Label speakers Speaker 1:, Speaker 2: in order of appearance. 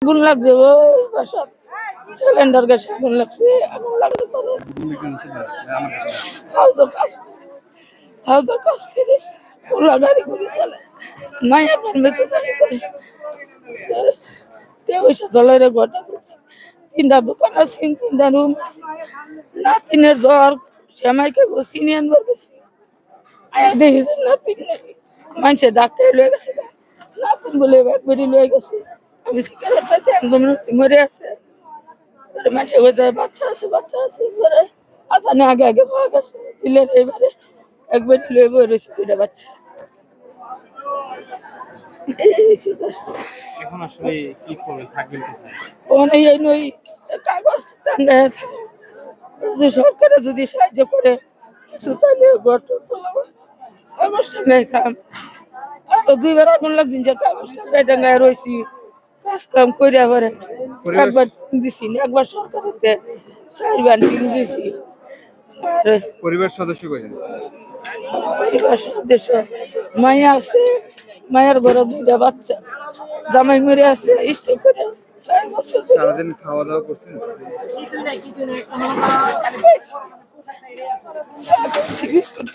Speaker 1: আগুন লাগছে ওই বাসা সিলিন্ডার গ্যাসে আগুন লাগছে আগুন লাগলে পরে হাউদার কাজ করে ওলা গাড়ি ঘুরে চলে মায়া ফার্মেসি চাকরি করে ওইসব দলের ঘটনা করছে 3টা দোকান আছে 3টা রুম আছে নাতিনের জ্বর শ্যামাইকে চিনি আনবার গেছি আয়া দেখি যে নাতিন নেই মানুষের ডাক্তার লয়ে গেছে নাতিন বলে একবারই লয়ে গেছে আমি শিকার করতেছি একদম মরে আছে মানুষের হয়ে যায় বাচ্চা আছে পরে আজানে আগে পাওয়া গেছে ছেলের এবারে একবারই লয়ে বয়ে রয়েছে 2টা বাচ্চা
Speaker 2: এখন আসলে কি করবে থাকবেন
Speaker 1: ওই কাগজ টাঙ্গায় থাকে যদি সরকারে যদি সাহায্য করে কিছু তাহলে কাগজটা নেই খাম আরো 2বার আগুন লাগছে যে কাগজটা টাঙ্গায় রয়েছি কাজ কাম করে পরে একবার দিছি একবার সরকারেতে 4বার দিছি আর
Speaker 2: পরিবার সদস্য কয়জন
Speaker 1: পরিবার সদস্য মায়া আছে মায়ের ঘরে 2টা বাচ্চা জামাই মরে আছে স্ট্রোক করে 4 বছর
Speaker 2: সারাদিন খাওয়া দাওয়া করছেন
Speaker 1: বিস্কুট